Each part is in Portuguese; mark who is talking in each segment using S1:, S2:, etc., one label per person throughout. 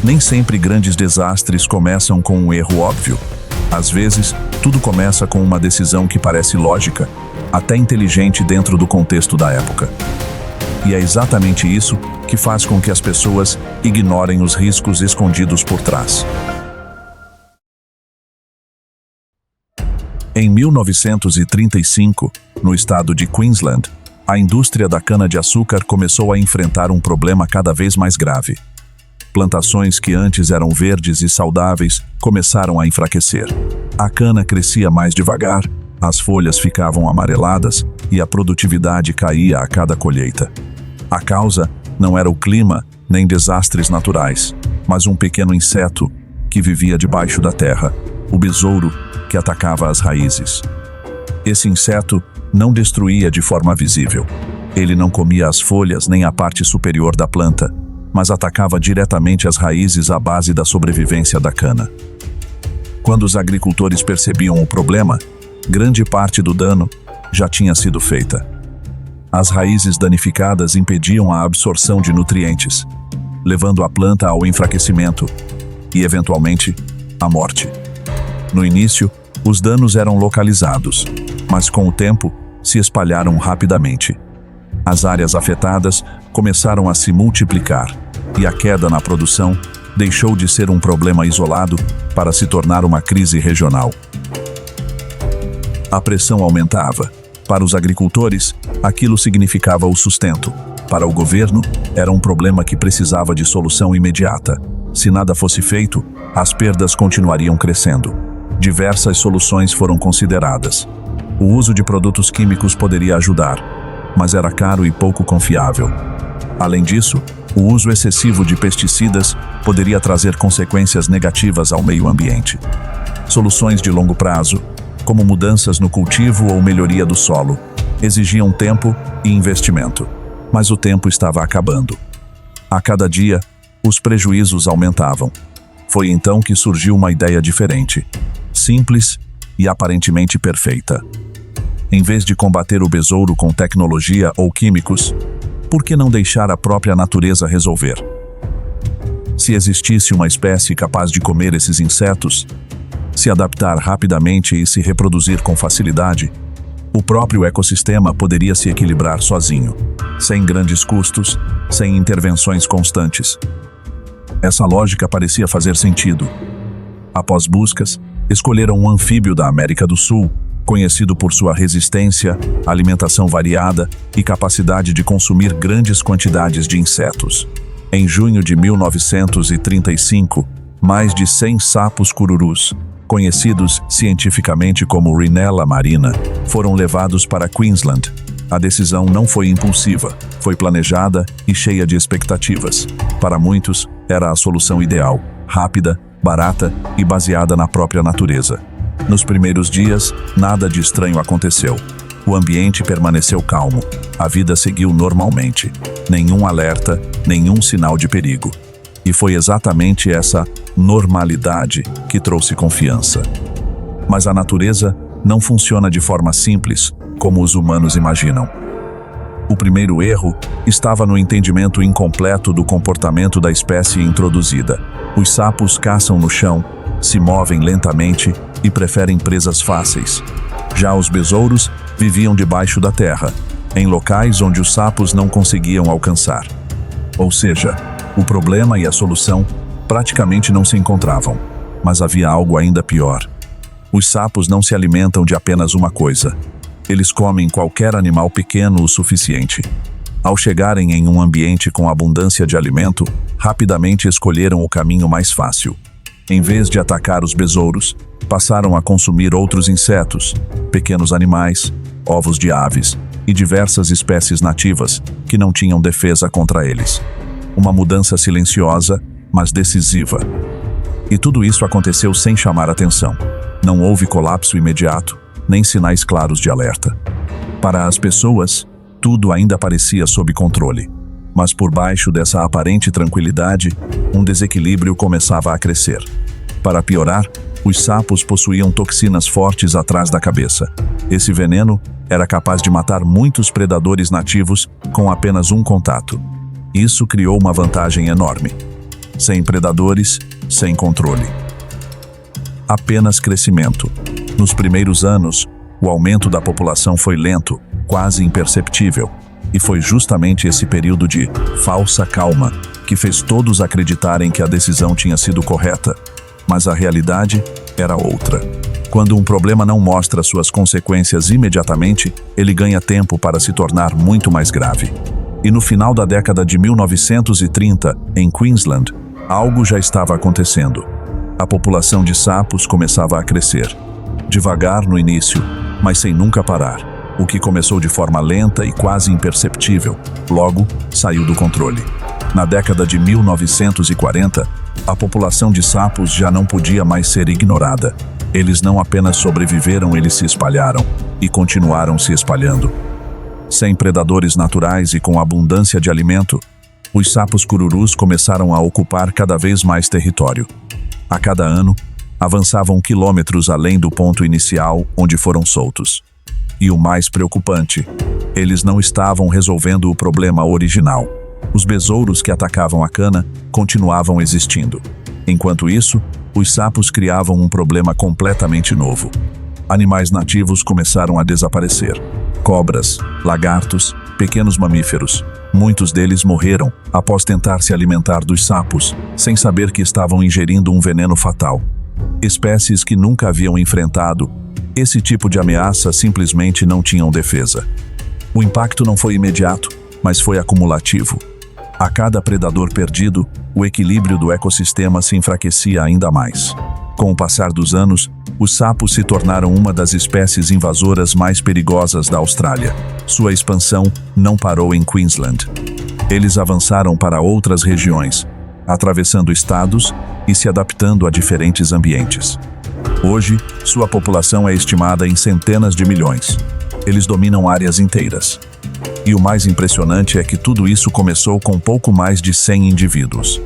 S1: Nem sempre grandes desastres começam com um erro óbvio. Às vezes, tudo começa com uma decisão que parece lógica, até inteligente dentro do contexto da época. E é exatamente isso que faz com que as pessoas ignorem os riscos escondidos por trás. Em 1935, no estado de Queensland, a indústria da cana-de-açúcar começou a enfrentar um problema cada vez mais grave. Plantações que antes eram verdes e saudáveis começaram a enfraquecer. A cana crescia mais devagar, as folhas ficavam amareladas e a produtividade caía a cada colheita. A causa não era o clima nem desastres naturais, mas um pequeno inseto que vivia debaixo da terra, o besouro, que atacava as raízes. Esse inseto não destruía de forma visível. Ele não comia as folhas nem a parte superior da planta, mas atacava diretamente as raízes à base da sobrevivência da cana. Quando os agricultores percebiam o problema, grande parte do dano já tinha sido feita. As raízes danificadas impediam a absorção de nutrientes, levando a planta ao enfraquecimento e, eventualmente, à morte. No início, os danos eram localizados, mas com o tempo se espalharam rapidamente. As áreas afetadas começaram a se multiplicar e a queda na produção deixou de ser um problema isolado para se tornar uma crise regional. A pressão aumentava. Para os agricultores, aquilo significava o sustento. Para o governo, era um problema que precisava de solução imediata. Se nada fosse feito, as perdas continuariam crescendo. Diversas soluções foram consideradas. O uso de produtos químicos poderia ajudar, mas era caro e pouco confiável. Além disso, o uso excessivo de pesticidas poderia trazer consequências negativas ao meio ambiente. Soluções de longo prazo, como mudanças no cultivo ou melhoria do solo, exigiam tempo e investimento, mas o tempo estava acabando. A cada dia, os prejuízos aumentavam. Foi então que surgiu uma ideia diferente, simples e aparentemente perfeita. Em vez de combater o besouro com tecnologia ou químicos, por que não deixar a própria natureza resolver? Se existisse uma espécie capaz de comer esses insetos, se adaptar rapidamente e se reproduzir com facilidade, o próprio ecossistema poderia se equilibrar sozinho, sem grandes custos, sem intervenções constantes. Essa lógica parecia fazer sentido. Após buscas, escolheram um anfíbio da América do Sul, conhecido por sua resistência, alimentação variada e capacidade de consumir grandes quantidades de insetos. Em junho de 1935, mais de 100 sapos cururus, conhecidos cientificamente como Rhinella marina, foram levados para Queensland. A decisão não foi impulsiva, foi planejada e cheia de expectativas. Para muitos, era a solução ideal, rápida, barata e baseada na própria natureza. Nos primeiros dias, nada de estranho aconteceu. O ambiente permaneceu calmo. A vida seguiu normalmente. Nenhum alerta, nenhum sinal de perigo. E foi exatamente essa normalidade que trouxe confiança. Mas a natureza não funciona de forma simples, como os humanos imaginam. O primeiro erro estava no entendimento incompleto do comportamento da espécie introduzida. Os sapos caçam no chão, se movem lentamente e preferem presas fáceis. Já os besouros viviam debaixo da terra, em locais onde os sapos não conseguiam alcançar. Ou seja, o problema e a solução praticamente não se encontravam. Mas havia algo ainda pior. Os sapos não se alimentam de apenas uma coisa. Eles comem qualquer animal pequeno o suficiente. Ao chegarem em um ambiente com abundância de alimento, rapidamente escolheram o caminho mais fácil. Em vez de atacar os besouros, passaram a consumir outros insetos, pequenos animais, ovos de aves e diversas espécies nativas que não tinham defesa contra eles. Uma mudança silenciosa, mas decisiva. E tudo isso aconteceu sem chamar atenção. Não houve colapso imediato, nem sinais claros de alerta. Para as pessoas, tudo ainda parecia sob controle. Mas por baixo dessa aparente tranquilidade, um desequilíbrio começava a crescer. Para piorar, os sapos possuíam toxinas fortes atrás da cabeça. Esse veneno era capaz de matar muitos predadores nativos com apenas um contato. Isso criou uma vantagem enorme. sem predadores, sem controle. Apenas crescimento. Nos primeiros anos, o aumento da população foi lento, quase imperceptível, e foi justamente esse período de falsa calma que fez todos acreditarem que a decisão tinha sido correta, mas a realidade era outra. Quando um problema não mostra suas consequências imediatamente, ele ganha tempo para se tornar muito mais grave. E no final da década de 1930, em Queensland, algo já estava acontecendo. A população de sapos começava a crescer. Devagar no início, mas sem nunca parar. O que começou de forma lenta e quase imperceptível, logo saiu do controle. Na década de 1940, a população de sapos já não podia mais ser ignorada. Eles não apenas sobreviveram, eles se espalharam e continuaram se espalhando. Sem predadores naturais e com abundância de alimento, os sapos cururus começaram a ocupar cada vez mais território. A cada ano, avançavam quilômetros além do ponto inicial onde foram soltos. E o mais preocupante, eles não estavam resolvendo o problema original. Os besouros que atacavam a cana continuavam existindo. Enquanto isso, os sapos criavam um problema completamente novo. Animais nativos começaram a desaparecer. Cobras, lagartos, pequenos mamíferos. Muitos deles morreram após tentar se alimentar dos sapos, sem saber que estavam ingerindo um veneno fatal. Espécies que nunca haviam enfrentado esse tipo de ameaça simplesmente não tinham defesa. O impacto não foi imediato, mas foi acumulativo. A cada predador perdido, o equilíbrio do ecossistema se enfraquecia ainda mais. Com o passar dos anos, os sapos se tornaram uma das espécies invasoras mais perigosas da Austrália. Sua expansão não parou em Queensland. Eles avançaram para outras regiões, atravessando estados e se adaptando a diferentes ambientes. Hoje, sua população é estimada em centenas de milhões. Eles dominam áreas inteiras. E o mais impressionante é que tudo isso começou com pouco mais de 100 indivíduos.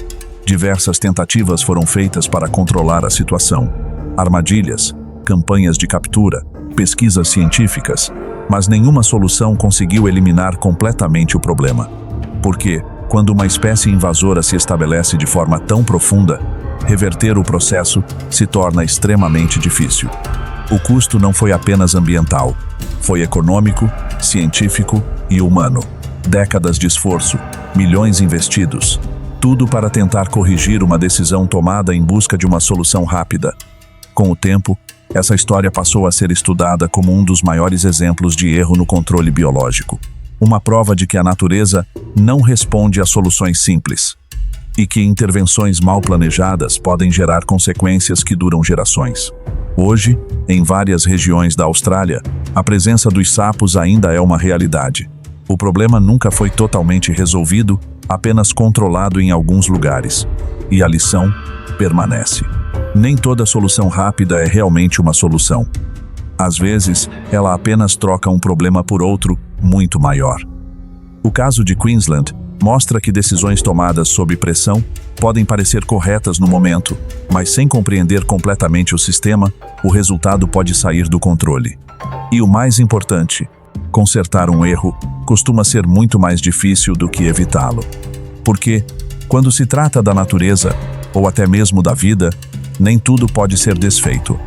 S1: Diversas tentativas foram feitas para controlar a situação. Armadilhas, campanhas de captura, pesquisas científicas, mas nenhuma solução conseguiu eliminar completamente o problema. Porque, quando uma espécie invasora se estabelece de forma tão profunda, reverter o processo se torna extremamente difícil. O custo não foi apenas ambiental, foi econômico, científico e humano. Décadas de esforço, milhões investidos, tudo para tentar corrigir uma decisão tomada em busca de uma solução rápida. Com o tempo, essa história passou a ser estudada como um dos maiores exemplos de erro no controle biológico. Uma prova de que a natureza não responde a soluções simples e que intervenções mal planejadas podem gerar consequências que duram gerações. Hoje, em várias regiões da Austrália, a presença dos sapos ainda é uma realidade. O problema nunca foi totalmente resolvido, apenas controlado em alguns lugares. E a lição permanece. Nem toda solução rápida é realmente uma solução. Às vezes, ela apenas troca um problema por outro, muito maior. O caso de Queensland mostra que decisões tomadas sob pressão podem parecer corretas no momento, mas sem compreender completamente o sistema, o resultado pode sair do controle. E o mais importante, consertar um erro costuma ser muito mais difícil do que evitá-lo. Porque, quando se trata da natureza, ou até mesmo da vida, nem tudo pode ser desfeito.